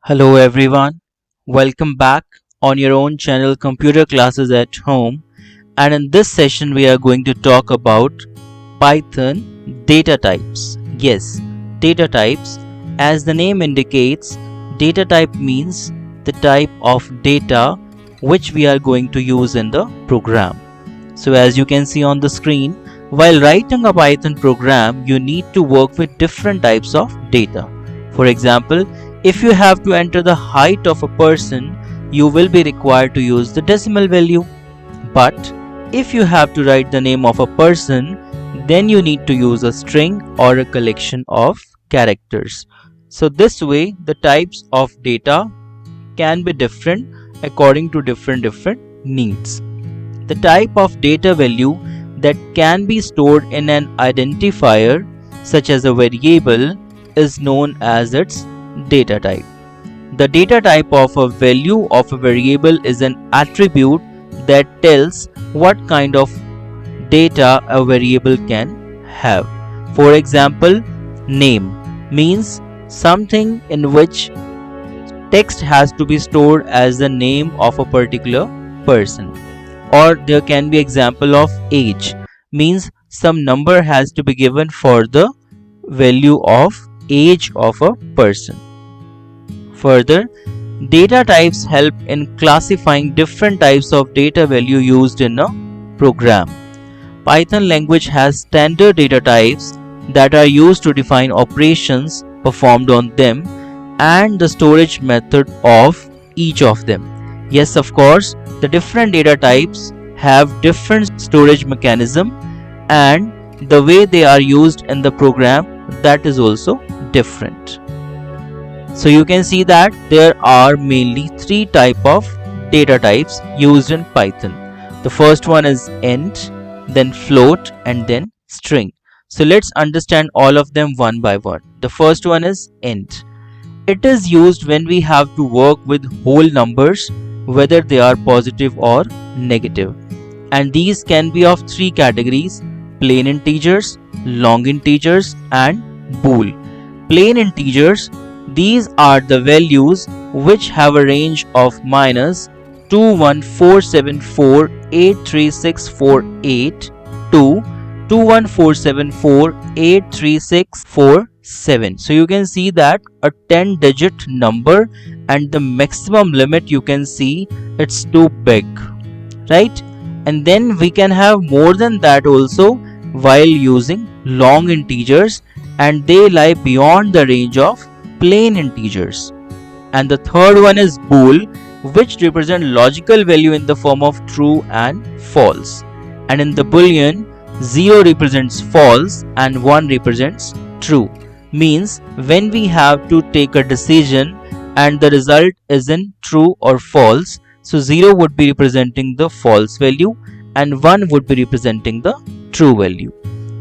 Hello everyone, welcome back on your own channel Computer Classes at Home, and in this session we are going to talk about Python data types. Yes, data types. As the name indicates, data type means the type of data which we are going to use in the program. So as you can see on the screen, while writing a Python program, you need to work with different types of data. For example, if you have to enter the height of a person, you will be required to use the decimal value. But if you have to write the name of a person, then you need to use a string or a collection of characters. So this way, the types of data can be different according to different needs. The type of data value that can be stored in an identifier, such as a variable, is known as its data type. The data type of a value of a variable is an attribute that tells what kind of data a variable can have. For example, name means something in which text has to be stored as the name of a particular person. Or there can be example of age means some number has to be given for the value of age of a person. Further, data types help in classifying different types of data value used in a program. Python language has standard data types that are used to define operations performed on them and the storage method of each of them. Yes, of course, the different data types have different storage mechanism, and the way they are used in the program, that is also different. So you can see that there are mainly three type of data types used in Python. The first one is int, then float, and then string. So let's understand all of them one by one. The first one is int. It is used when we have to work with whole numbers, whether they are positive or negative. And these can be of three categories: plain integers, long integers, and bool. Plain integers, these are the values which have a range of minus 214748364 to 214748364. So you can see that a 10-digit number, and the maximum limit you can see it's too big, right? And then we can have more than that also while using long integers, and they lie beyond the range of plain integers. And the third one is bool, which represent logical value in the form of true and false. And in the boolean, 0 represents false and 1 represents true. Means when we have to take a decision and the result is in true or false, so 0 would be representing the false value and 1 would be representing the true value.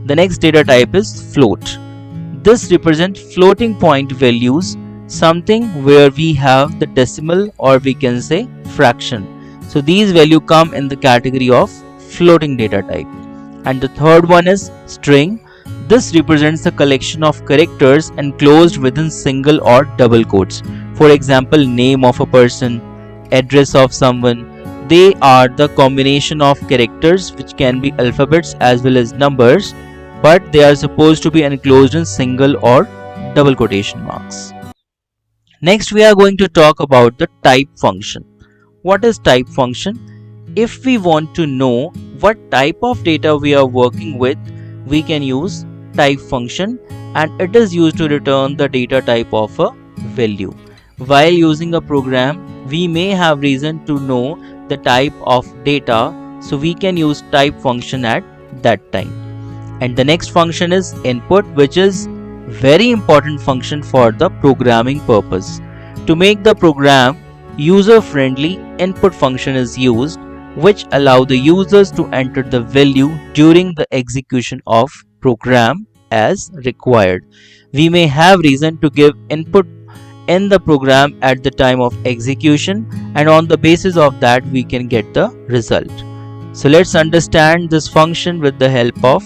The next data type is float. This represents floating point values, something where we have the decimal or we can say fraction. So these values come in the category of floating data type. And the third one is string. This represents a collection of characters enclosed within single or double quotes. For example, name of a person, address of someone. They are the combination of characters which can be alphabets as well as numbers, but they are supposed to be enclosed in single or double quotation marks. Next, we are going to talk about the type function. What is type function? If we want to know what type of data we are working with, we can use type function, and it is used to return the data type of a value. While using a program, we may have reason to know the type of data, so we can use type function at that time. And the next function is input, which is very important function for the programming purpose. To make the program user friendly, input function is used, which allow the users to enter the value during the execution of program as required. We may have reason to give input in the program at the time of execution, and on the basis of that we can get the result. So let's understand this function with the help of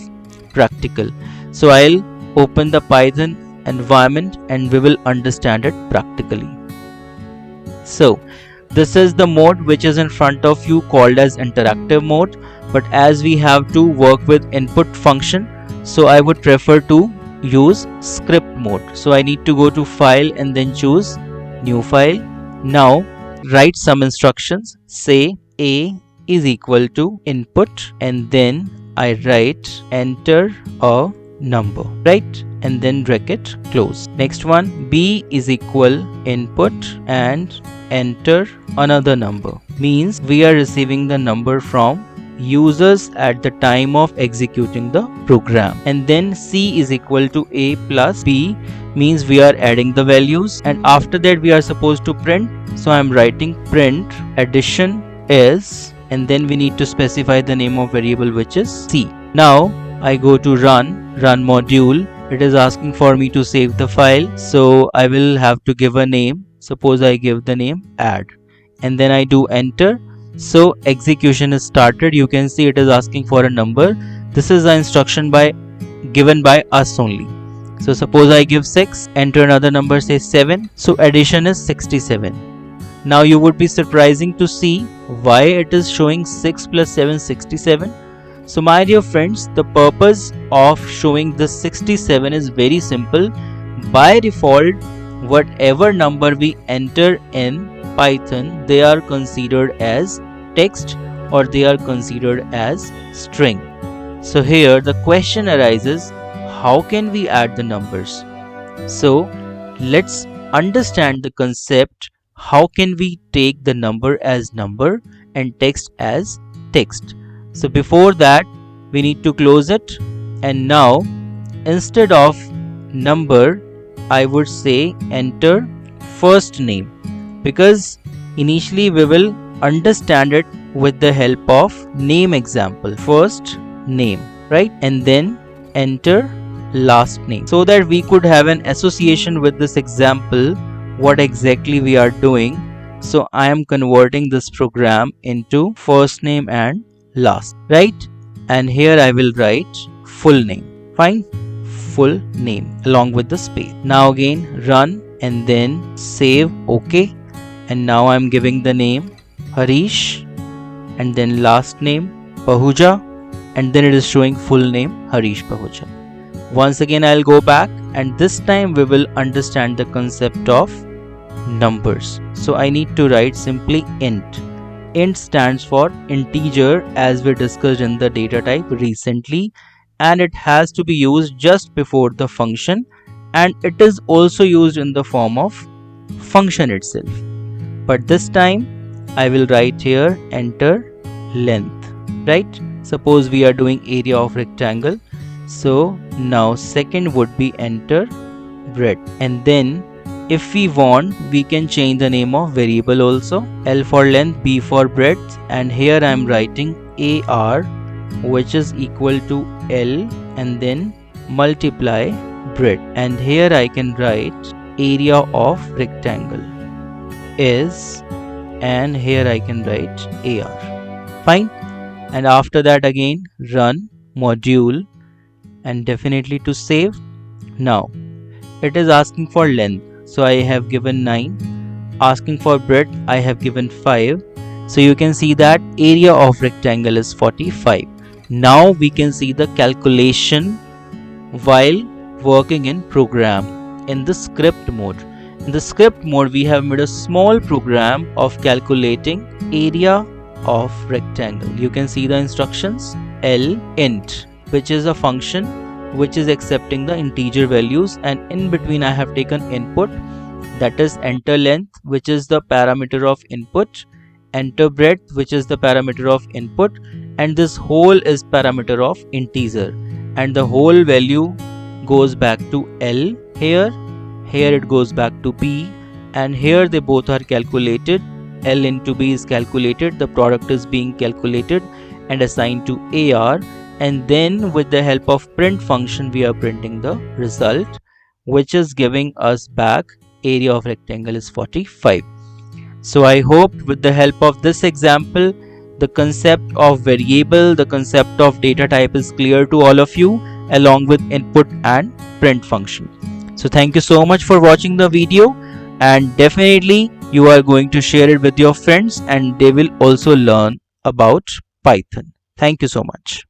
practical. So I'll open the Python environment and we will understand it practically. So this is the mode which is in front of you called as interactive mode, but as we have to work with input function, so I would prefer to use script mode. So I need to go to file and then choose new file. Now write some instructions. Say a is equal to input, and then I write enter a number, right? And then bracket close. Next one, b is equal input and enter another number, means we are receiving the number from users at the time of executing the program. And then c is equal to a plus b, means we are adding the values, and after that we are supposed to print. So I'm writing print addition is, and then we need to specify the name of variable which is c. Now I go to run module. It is asking for me to save the file, so I will have to give a name. Suppose I give the name add, and then I do enter. So execution is started. You can see it is asking for a number. This is the instruction given by us only. So suppose I give 6, enter another number, say 7. So addition is 67. Now you would be surprising to see why it is showing 6 plus 7 67. So my dear friends, the purpose of showing this 67 is very simple. By default, whatever number we enter in Python, they are considered as text or they are considered as string. So here the question arises, how can we add the numbers? So let's understand the concept. How can we take the number as number and text as text? So before that, we need to close it, and now instead of number, I would say enter first name, because initially we will understand it with the help of name example. First name, right? And then enter last name, so that we could have an association with this example what exactly we are doing. So I am converting this program into first name and last, right? And here I will write full name. Fine, full name along with the space. Now again run and then save. Okay, and now I'm giving the name Harish and then last name Pahuja, and then it is showing full name Harish Pahuja. Once again I'll go back, and this time we will understand the concept of numbers. So I need to write simply int. Int stands for integer, as we discussed in the data type recently, and it has to be used just before the function, and it is also used in the form of function itself. But this time I will write here enter length, right? Suppose we are doing area of rectangle, so now second would be enter breadth, and then if we want, we can change the name of variable also. L for length, B for breadth, and here I am writing AR, which is equal to L and then multiply breadth, and here I can write area of rectangle is, and here I can write AR. Fine, and after that again run module, and definitely to save. Now it is asking for length, so I have given 9. Asking for breadth, I have given 5. So you can see that area of rectangle is 45. Now we can see the calculation while working in program in the script mode. In the script mode, we have made a small program of calculating area of rectangle. You can see the instructions int, which is a function which is accepting the integer values, and in between I have taken input, that is enter length, which is the parameter of input, enter breadth, which is the parameter of input, and this whole is parameter of integer, and the whole value goes back to L here it goes back to B, and here they both are calculated. L into B is calculated, the product is being calculated and assigned to AR, and then with the help of print function we are printing the result, which is giving us back area of rectangle is 45. So I hope with the help of this example, the concept of variable, the concept of data type is clear to all of you, along with input and print function. So thank you so much for watching the video, and definitely You are going to share it with your friends and they will also learn about Python. Thank you so much.